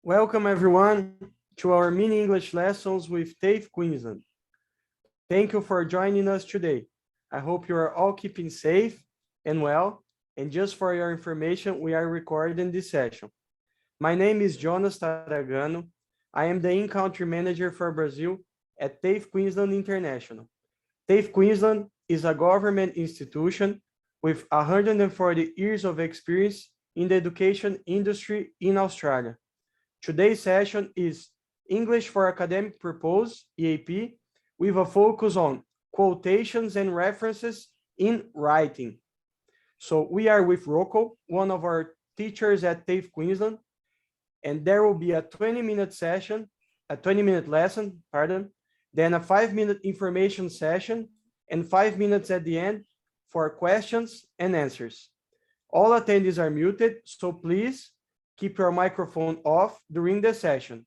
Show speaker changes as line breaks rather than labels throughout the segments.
Welcome everyone to our mini English lessons with TAFE Queensland. Thank you for joining us today. I hope you are all keeping safe and well. And just for your information, we are recording this session. My name is Jonas Taragano. I am the in-country manager for Brazil at TAFE Queensland International. TAFE Queensland is a government institution with 140 years of experience in the education industry in Australia. Today's session is English for Academic Purpose, EAP, with a focus on quotations and references in writing. So we are with Rocco, one of our teachers at TAFE Queensland, and there will be a 20-minute session, a 20-minute lesson, then a 5-minute information session, and 5 minutes at the end for questions and answers. All attendees are muted, so please keep your microphone off during the session.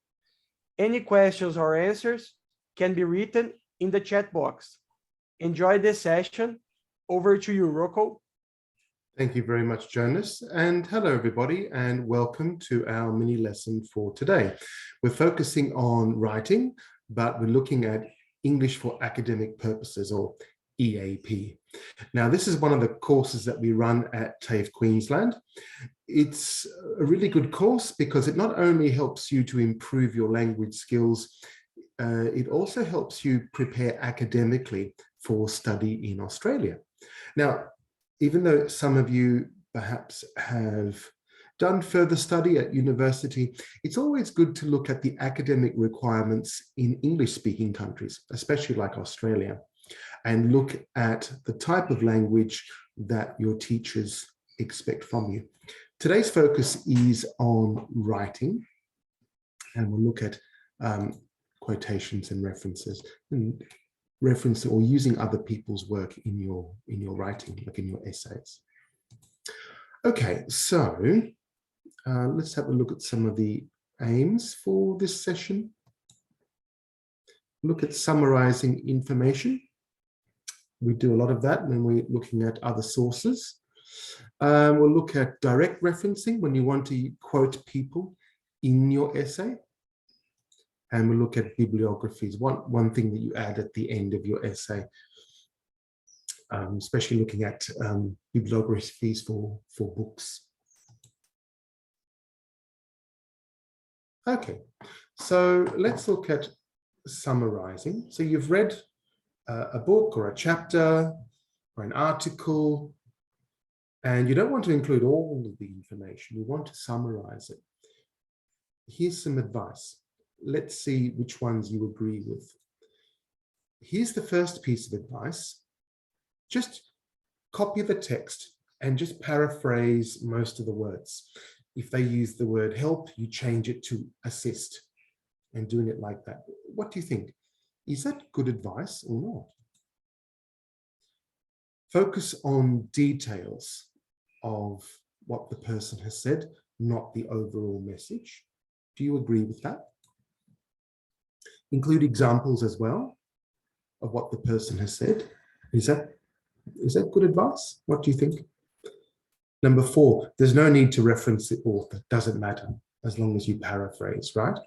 Any questions or answers can be written in the chat box. Enjoy the session. Over to you, Rocco.
Thank you very much, Jonas. And hello, everybody, and welcome to our mini lesson for today. We're focusing on writing, but we're looking at English for academic purposes, or EAP. Now, this is one of the courses that we run at TAFE Queensland. It's a really good course because it not only helps you to improve your language skills, it also helps you prepare academically for study in Australia. Now, even though some of you perhaps have done further study at university, it's always good to look at the academic requirements in English-speaking countries, especially like Australia, and look at the type of language that your teachers expect from you. Today's focus is on writing, and we'll look at quotations and references, and reference or using other people's work in your writing, like in your essays. Okay, so let's have a look at some of the aims for this session. Look at summarizing information. We do a lot of that when we're looking at other sources. We'll look at direct referencing when you want to quote people in your essay. And we'll look at bibliographies, one thing that you add at the end of your essay, especially looking at bibliographies for books. Okay, so let's look at summarizing. So you've read a book or a chapter or an article, and you don't want to include all of the information. You want to summarize it. Here's some advice. Let's see which ones you agree with. Here's the first piece of advice. Just copy the text and just paraphrase most of the words. If they use the word help, you change it to assist, and doing it like that. What do you think? Is that good advice or not? Focus on details of what the person has said, not the overall message. Do you agree with that? Include examples as well of what the person has said. Is that good advice? What do you think? Number 4, there's no need to reference the author. Doesn't matter as long as you paraphrase, right?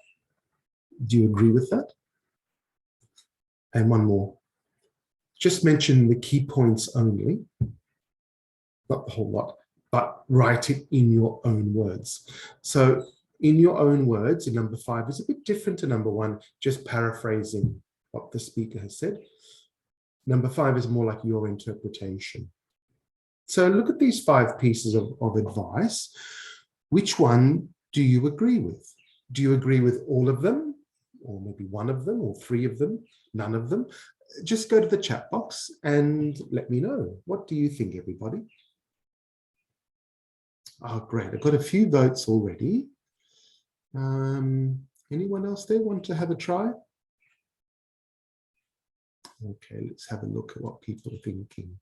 Do you agree with that? And one more. Just mention the key points only, not the whole lot, but write it in your own words. So in your own words, in number 5 is a bit different to number 1, just paraphrasing what the speaker has said. Number 5 is more like your interpretation. So look at these 5 pieces of advice. Which one do you agree with? Do you agree with all of them? Or maybe one of them, or 3 of them, none of them? Just go to the chat box and let me know. What do you think, everybody? Oh, great. I've got a few votes already. Anyone else there want to have a try? Okay, let's have a look at what people are thinking.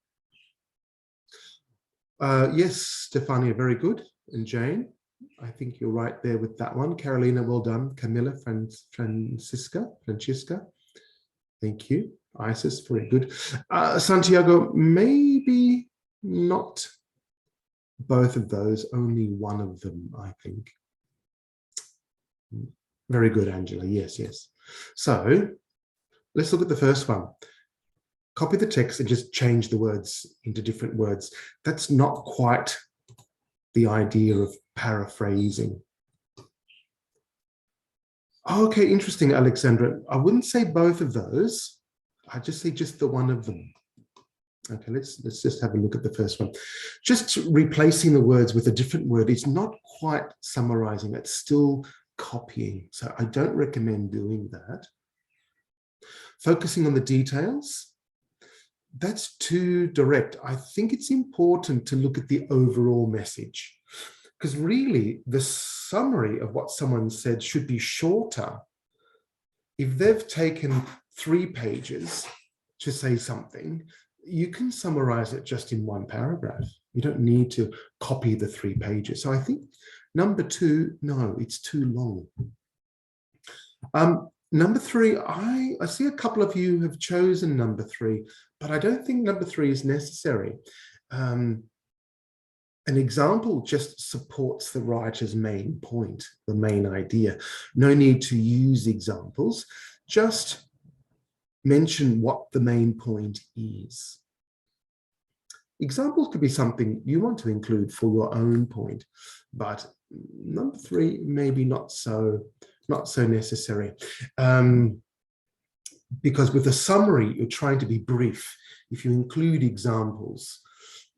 Yes, Stefania, very good. And Jane, I think you're right there with that one. Carolina, well done. Camilla, Francisca, thank you. Isis, very good. Santiago, maybe not both of those, only one of them, I think. Very good, Angela. Yes, yes. So let's look at the first one. Copy the text and just change the words into different words. That's not quite the idea of paraphrasing. Okay, interesting, Alexandra. I wouldn't say both of those. I'd just say just the one of them. Okay, let's just have a look at the first one. Just replacing the words with a different word is not quite summarizing. It's still copying. So I don't recommend doing that. Focusing on the details, that's too direct. I think it's important to look at the overall message, because really the summary of what someone said should be shorter. If they've taken 3 pages to say something, you can summarize it just in 1 paragraph. You don't need to copy the 3 pages. So I think number 2, no, it's too long. Number 3, I see a couple of you have chosen number 3, but I don't think number 3 is necessary. An example just supports the writer's main point, the main idea. No need to use examples, just mention what the main point is. Examples could be something you want to include for your own point, but number 3, maybe not so necessary. Because with a summary, you're trying to be brief. If you include examples,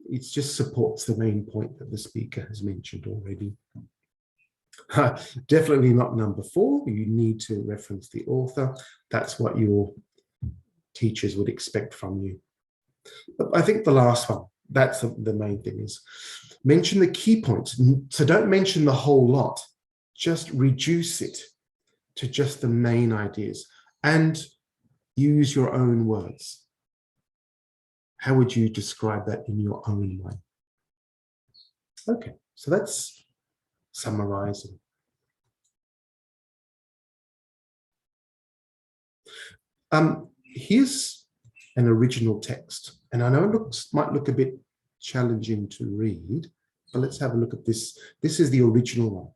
it just supports the main point that the speaker has mentioned already. Definitely not number 4. You need to reference the author. That's what your teachers would expect from you. But I think the last one, that's the main thing, is mention the key points. So don't mention the whole lot, just reduce it to just the main ideas and use your own words. How would you describe that in your own way? Okay, so that's summarizing. Here's an original text, and I know it might look a bit challenging to read, but let's have a look at this. This is the original one.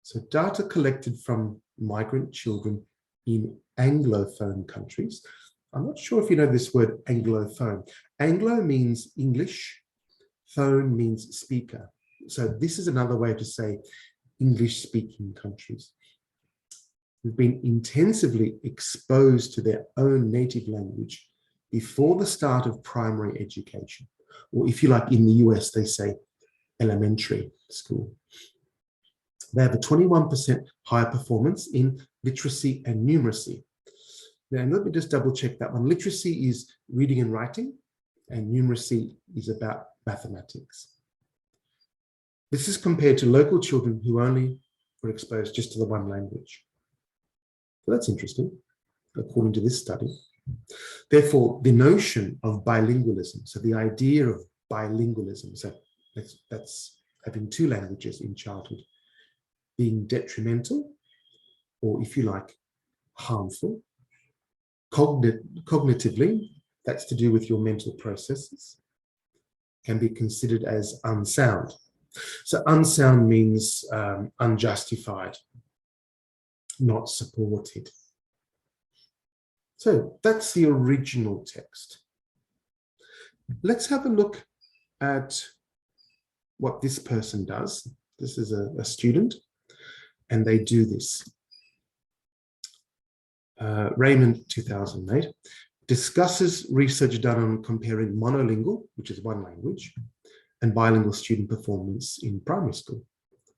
So data collected from migrant children in Anglophone countries. I'm not sure if you know this word Anglophone. Anglo means English, phone means speaker. So this is another way to say English-speaking countries. Who've been intensively exposed to their own native language before the start of primary education. Or if you like, in the US, they say elementary school. They have a 21% higher performance in literacy and numeracy. Now, let me just double check that one. Literacy is reading and writing, and numeracy is about mathematics. This is compared to local children who only were exposed just to the one language. So that's interesting, according to this study. Therefore, the notion of bilingualism, so the idea of bilingualism, so that's having 2 languages in childhood, being detrimental, or if you like, harmful. Cognitively, that's to do with your mental processes, can be considered as unsound. So unsound means unjustified, not supported. So that's the original text. Let's have a look at what this person does. This is a student, and they do this. Raymond, 2008, discusses research done on comparing monolingual, which is one language, and bilingual student performance in primary school.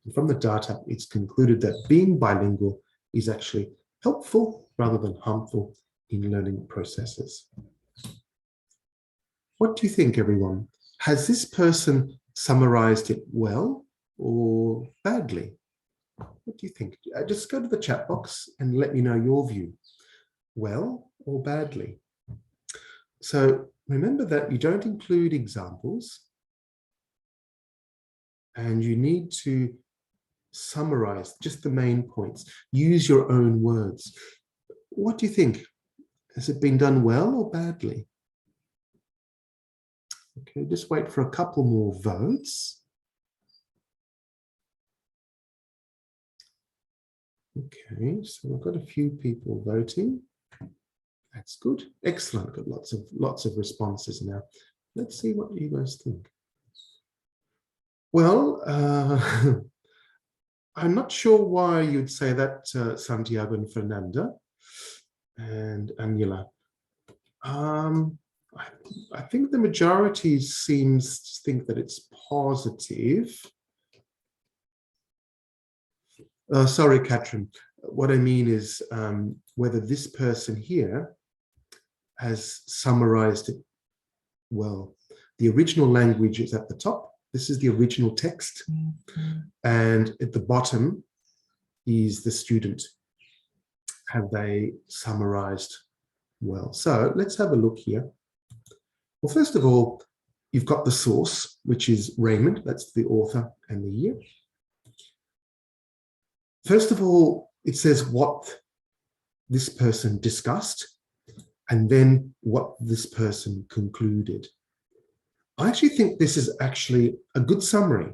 And from the data, it's concluded that being bilingual is actually helpful rather than harmful in learning processes. What do you think, everyone? Has this person summarized it well or badly? What do you think? Just go to the chat box and let me know your view. Well or badly? So remember that you don't include examples, and you need to summarize just the main points. Use your own words. What do you think? Has it been done well or badly? Okay, just wait for a couple more votes. Okay, so we've got a few people voting. That's good. Excellent. Got lots of responses now. Let's see what you guys think. Well, I'm not sure why you'd say that, Santiago and Fernanda and Angela. I think the majority seems to think that it's positive. Sorry, Katrin. What I mean is whether this person here has summarized it well. The original language is at the top. This is the original text. And at the bottom is the student. Have they summarized well? So let's have a look here. Well, first of all, you've got the source, which is Raymond. That's the author and the year. First of all, it says what this person discussed and then what this person concluded. I actually think this is actually a good summary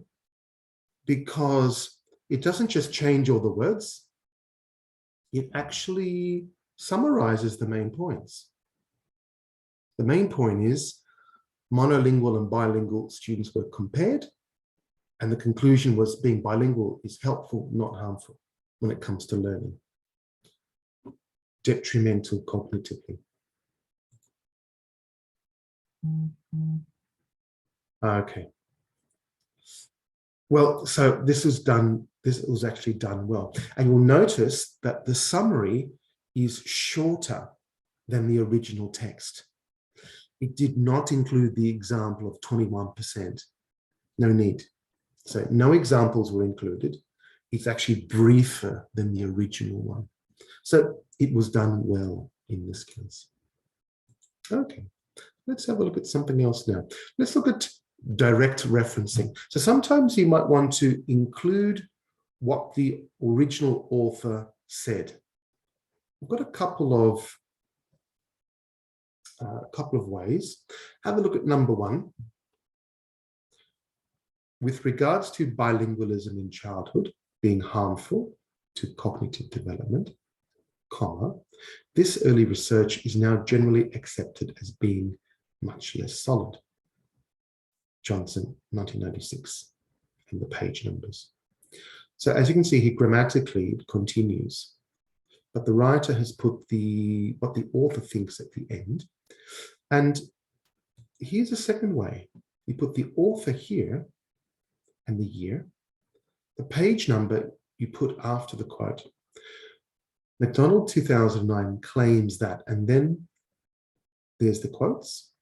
because it doesn't just change all the words, it actually summarizes the main points. The main point is monolingual and bilingual students were compared, and the conclusion was being bilingual is helpful, not harmful when it comes to learning. Detrimental cognitively. Okay. Well, so this was actually done well. And you'll notice that the summary is shorter than the original text. It did not include the example of 21%. No need. So no examples were included. It's actually briefer than the original one. So it was done well in this case. Okay, let's have a look at something else now. Let's look at direct referencing. So sometimes you might want to include what the original author said. I've got a couple of ways. Have a look at number one. With regards to bilingualism in childhood being harmful to cognitive development, comma, this early research is now generally accepted as being much less solid. Johnson, 1996, and the page numbers. So as you can see here, grammatically, it continues, but the writer has put what the author thinks at the end. And here's a second way. You put the author here and the year. The page number you put after the quote. McDonald 2009 claims that, and then there's the quotes.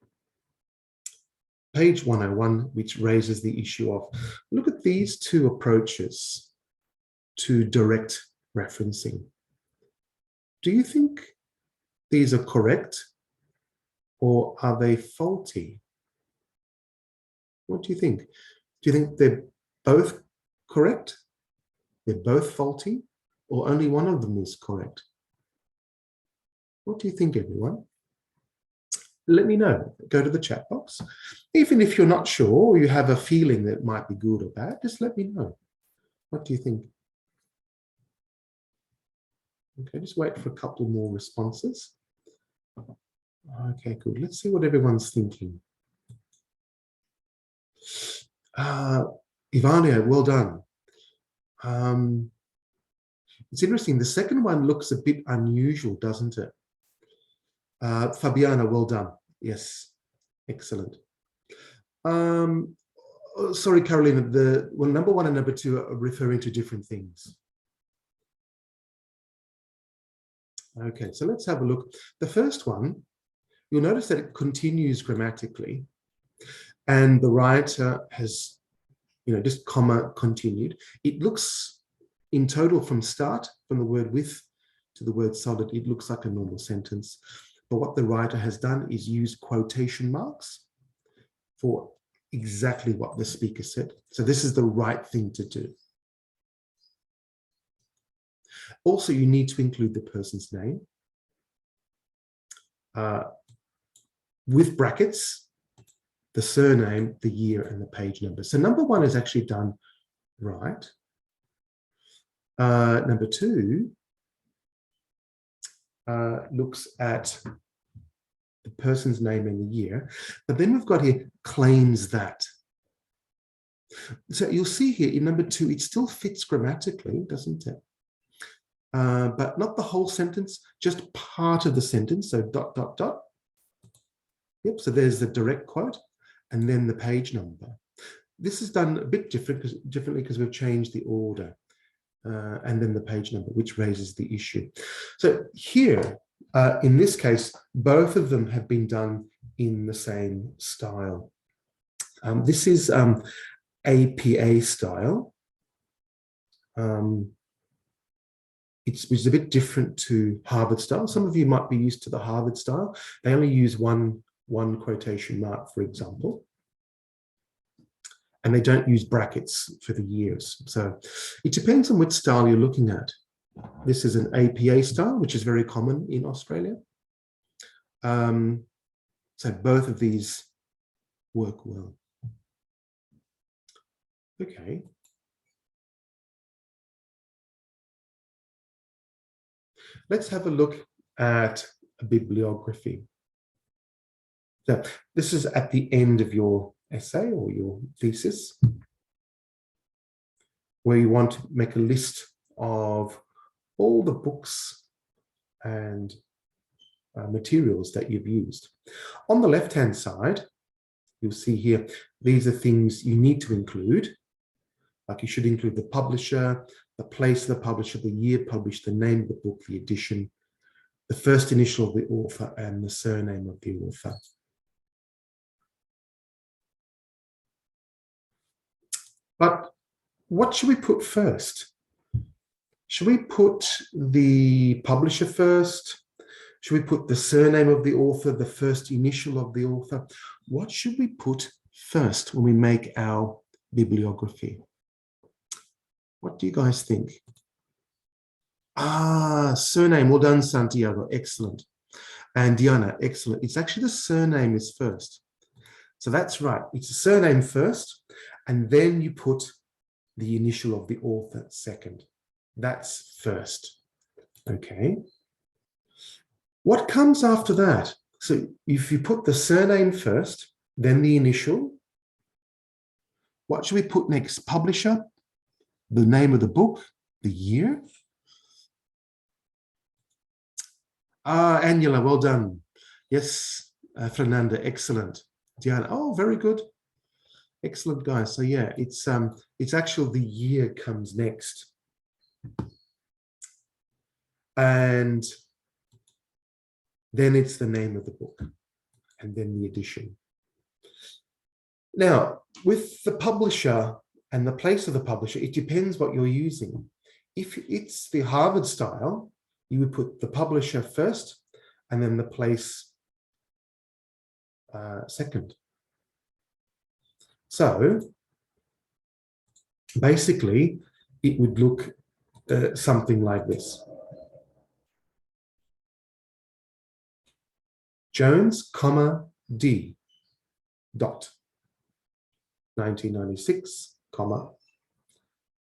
Page 101, which raises the issue of, look at these two approaches to direct referencing. Do you think these are correct or are they faulty? What do you think? Do you think they're both correct? They're both faulty, or only one of them is correct? What do you think, everyone? Let me know. Go to the chat box. Even if you're not sure or you have a feeling that it might be good or bad, just let me know. What do you think? Okay, just wait for a couple more responses. Okay, good. Let's see what everyone's thinking. Ivania, well done. It's interesting. The second one looks a bit unusual, doesn't it? Fabiana, well done. Yes, excellent. Sorry, Carolina, number one and number two are referring to different things. Okay, so let's have a look. The first one, you'll notice that it continues grammatically, and the writer has, just comma continued. It looks in total from the word with to the word solid, it looks like a normal sentence. But what the writer has done is use quotation marks for exactly what the speaker said. So this is the right thing to do. Also, you need to include the person's name with brackets, the surname, the year, and the page number. So number one is actually done right. Number 2 looks at the person's name and the year. But then we've got here claims that. So you'll see here in number 2, it still fits grammatically, doesn't it? But not the whole sentence, just part of the sentence. So ... Yep, so there's the direct quote and then the page number. This is done a bit differently because we've changed the order and then the page number, which raises the issue. So here, in this case, both of them have been done in the same style. This is APA style. It's a bit different to Harvard style. Some of you might be used to the Harvard style. They only use one quotation mark, for example. And they don't use brackets for the years. So it depends on which style you're looking at. This is an APA style, which is very common in Australia. So both of these work well. Okay. Let's have a look at a bibliography. So this is at the end of your essay or your thesis, where you want to make a list of all the books and materials that you've used. On the left-hand side, you'll see here, these are things you need to include. Like you should include the publisher, the place of the publisher, the year published, the name of the book, the edition, the first initial of the author, and the surname of the author. But what should we put first? Should we put the publisher first? Should we put the surname of the author, the first initial of the author? What should we put first when we make our bibliography? What do you guys think? Surname. Well done, Santiago. Excellent. And Diana, excellent. It's actually the surname is first. So that's right. It's the surname first, and then you put the initial of the author second. That's first. Okay. What comes after that? So if you put the surname first, then the initial, what should we put next? Publisher, the name of the book, the year. Angela, well done. Yes, Fernanda, excellent. Diana, oh, very good. Excellent, guys. So yeah, it's actually the year comes next. And then it's the name of the book and then the edition. Now, with the publisher and the place of the publisher, it depends what you're using. If it's the Harvard style, you would put the publisher first and then the place second. So basically, it would look something like this. Jones, comma, D, dot, 1996, comma,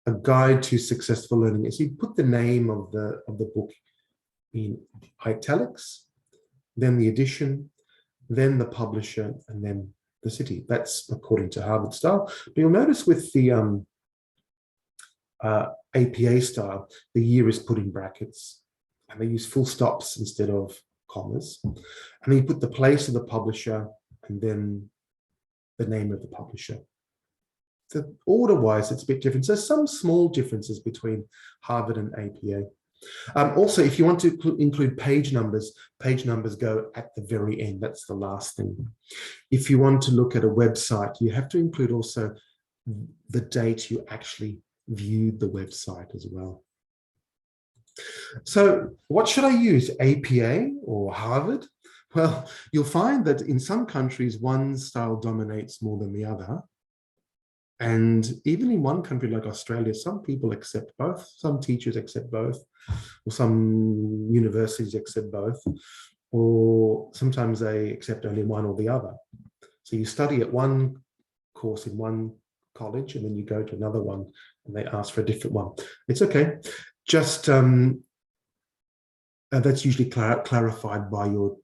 a guide to successful learning. So you put the name of the book in italics, then the edition, then the publisher, and then the city. That's according to Harvard style. But you'll notice with the APA style, the year is put in brackets, and they use full stops instead of commas. And then you put the place of the publisher and then the name of the publisher. So order-wise, it's a bit different. So some small differences between Harvard and APA. Also, if you want to include page numbers go at the very end. That's the last thing. If you want to look at a website, you have to include also the date you actually viewed the website as well. So what should I use, APA or Harvard? Well, you'll find that in some countries, one style dominates more than the other. And even in one country like Australia, some people accept both. Some teachers accept both, or some universities accept both, or sometimes they accept only one or the other. So you study at one course in one college and then you go to another one and they ask for a different one. It's okay. Just that's usually clarified by your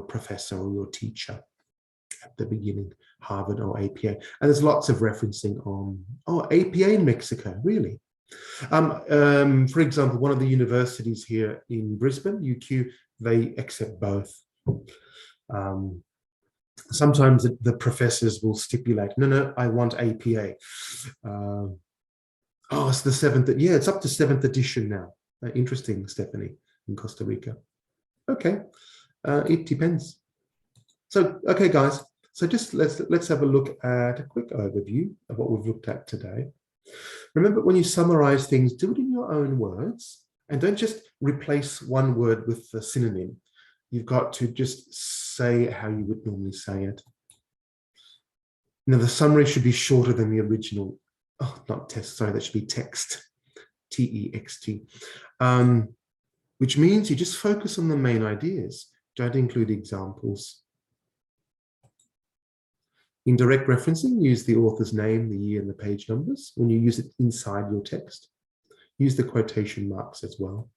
professor or your teacher at the beginning, Harvard or APA. And there's lots of referencing on, oh, APA in Mexico, really? For example, one of the universities here in Brisbane, UQ, they accept both. Sometimes the professors will stipulate, no, I want APA. Oh, it's the 7th, yeah, it's up to 7th edition now. Interesting, Stephanie, in Costa Rica. Okay, it depends. So, okay, guys, so just let's have a look at a quick overview of what we've looked at today. Remember, when you summarize things, do it in your own words and don't just replace one word with the synonym. You've got to just say how you would normally say it. Now, the summary should be shorter than the original. Oh, not test, sorry, that should be text, T-E-X-T, which means you just focus on the main ideas. Don't include examples. In direct referencing, use the author's name, the year, and the page numbers when you use it inside your text. Use the quotation marks as well.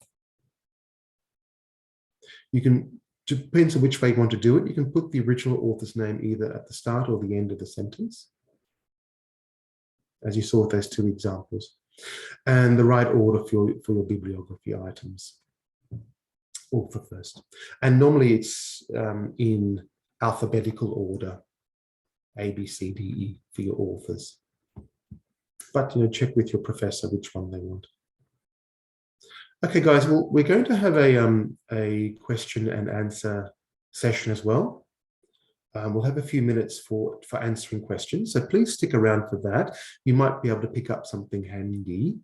You can, depends on which way you want to do it, you can put the original author's name either at the start or the end of the sentence, as you saw with those two examples, and the right order for your bibliography items, author first. And normally it's in alphabetical order, A, B, C, D, E for your authors. But check with your professor which one they want. Okay, guys, well, we're going to have a question and answer session as well. We'll have a few minutes for answering questions, so please stick around for that. You might be able to pick up something handy.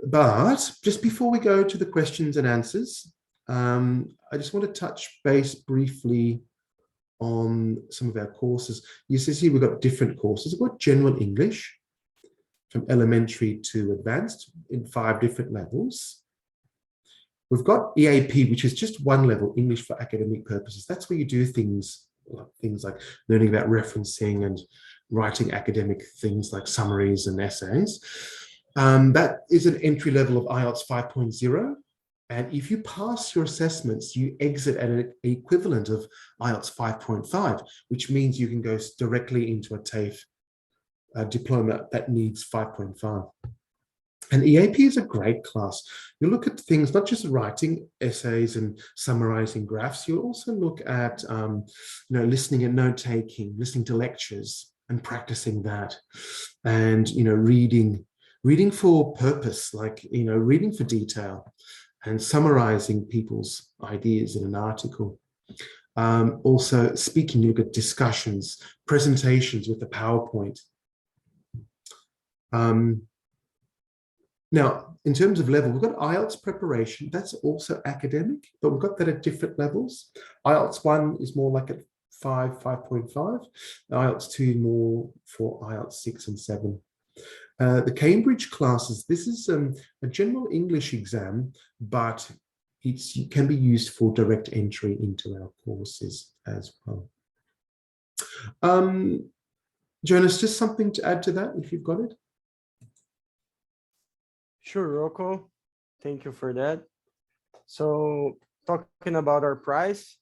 But just before we go to the questions and answers, I just want to touch base briefly on some of our courses. You see we've got different courses. We've got general English from elementary to advanced in 5 different levels. We've got EAP, which is just one level, English for academic purposes. That's where you do things like learning about referencing and writing academic things like summaries and essays. That is an entry level of IELTS 5.0. And if you pass your assessments, you exit at an equivalent of IELTS 5.5, which means you can go directly into a TAFE diploma that needs 5.5. And EAP is a great class. You look at things, not just writing essays and summarizing graphs, you also look at listening and note-taking, listening to lectures and practicing that. And, reading for purpose, like, reading for detail and summarizing people's ideas in an article. Also speaking, you look at discussions, presentations with the PowerPoint. Now, in terms of level, we've got IELTS preparation. That's also academic, but we've got that at different levels. IELTS 1 is more like at 5.5. IELTS 2 more for IELTS 6 and 7. The Cambridge classes, this is a general English exam, but it can be used for direct entry into our courses as well. Jonas, just something to add to that, if you've got it?
Sure, Rocco. Thank you for that. So talking about our price,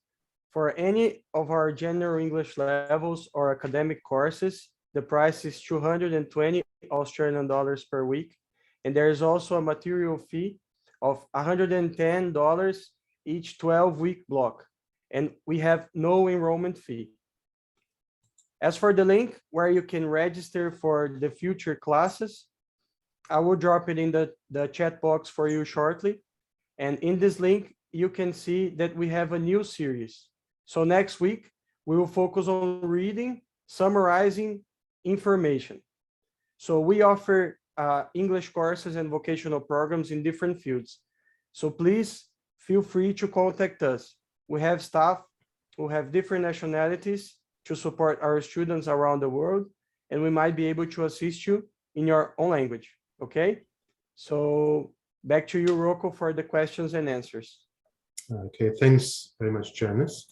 for any of our general English levels or academic courses, the price is 220 Australian dollars per week. And there is also a material fee of $110 each 12-week block. And we have no enrollment fee. As for the link where you can register for the future classes, I will drop it in the chat box for you shortly. And in this link, you can see that we have a new series. So next week, we will focus on reading, summarizing information. So we offer English courses and vocational programs in different fields. So please feel free to contact us. We have staff who have different nationalities to support our students around the world, and we might be able to assist you in your own language. Okay, so back to you, Rocco, for the questions and answers.
Okay, thanks very much, Jonas.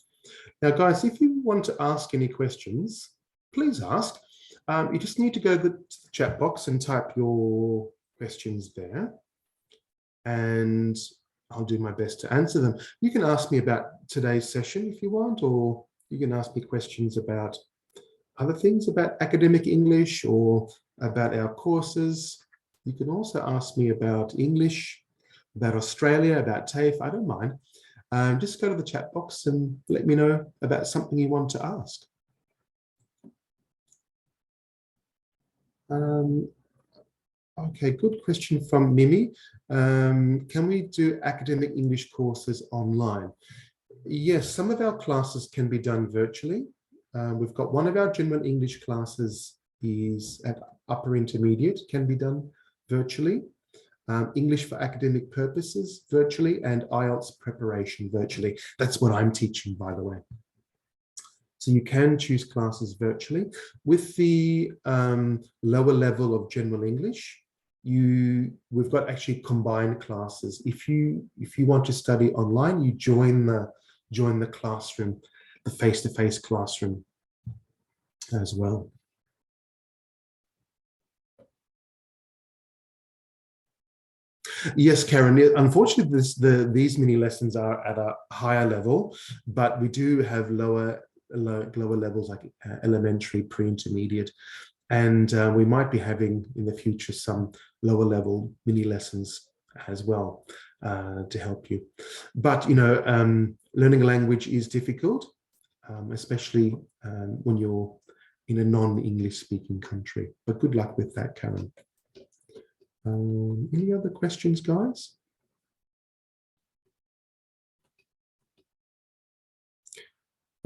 Now, guys, if you want to ask any questions, please ask. You just need to go to the chat box and type your questions there, and I'll do my best to answer them. You can ask me about today's session if you want, or you can ask me questions about other things, about academic English or about our courses. You can also ask me about English, about Australia, about TAFE, I don't mind. Just go to the chat box and let me know about something you want to ask. Okay, good question from Mimi. Can we do academic English courses online? Yes, some of our classes can be done virtually. We've got one of our general English classes is at upper intermediate, can be done virtually. English for academic purposes virtually, and IELTS preparation virtually. That's what I'm teaching, by the way. So you can choose classes virtually. With the lower level of general English, we've got actually combined classes. If you want to study online, you join the classroom, the face-to-face classroom as well. Yes, Karen, unfortunately, these mini lessons are at a higher level, but we do have lower levels like elementary, pre-intermediate, and we might be having in the future some lower level mini lessons as well to help you. But, you know, learning a language is difficult, especially when you're in a non-English speaking country. But good luck with that, Karen. Any other questions, guys?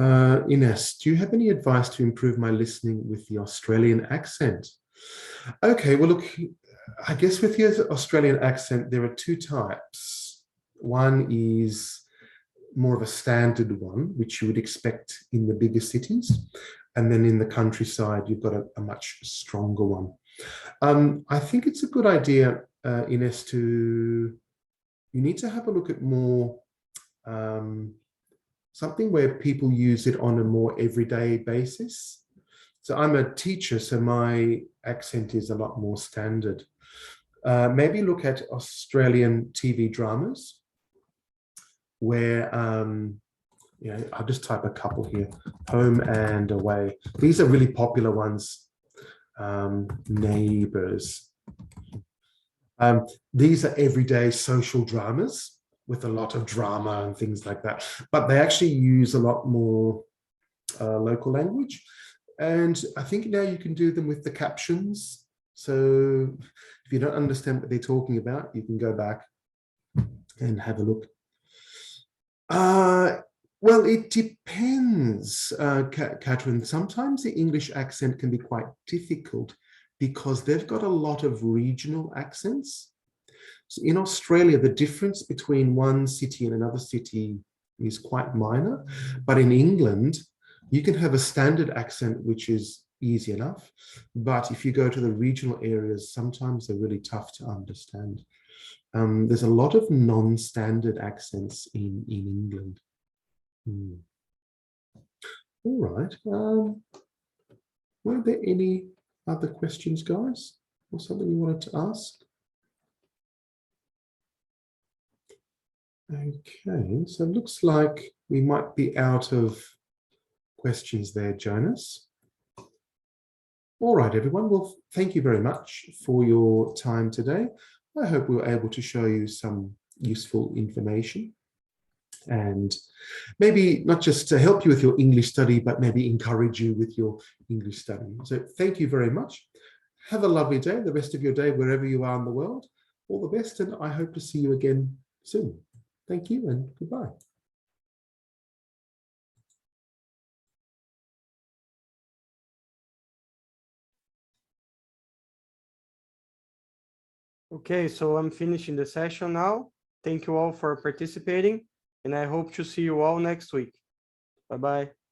Ines, do you have any advice to improve my listening with the Australian accent? Okay, well, look, I guess with the Australian accent, there are two types. One is more of a standard one, which you would expect in the bigger cities. And then in the countryside, you've got a much stronger one. I think it's a good idea, Ines, you need to have a look at more something where people use it on a more everyday basis. So I'm a teacher, so my accent is a lot more standard. Maybe look at Australian TV dramas where, you know, I'll just type a couple here, Home and Away. These are really popular ones. Neighbours. These are everyday social dramas with a lot of drama and things like that, but they actually use a lot more local language. And I think now you can do them with the captions. So if you don't understand what they're talking about, you can go back and have a look. Well, it depends, Catherine. Sometimes the English accent can be quite difficult because they've got a lot of regional accents. So in Australia, the difference between one city and another city is quite minor. But in England, you can have a standard accent, which is easy enough. But if you go to the regional areas, sometimes they're really tough to understand. There's a lot of non-standard accents in England. All right. Were there any other questions, guys, or something you wanted to ask? Okay, so it looks like we might be out of questions there, Jonas. All right, everyone. Well, thank you very much for your time today. I hope we were able to show you some useful information and maybe not just to help you with your English study, but maybe encourage you with your English study. So thank you very much. Have a lovely day, the rest of your day, wherever you are in the world. All the best, and I hope to see you again soon. Thank you and goodbye.
Okay, so I'm finishing the session now. Thank you all for participating, and I hope to see you all next week. Bye-bye.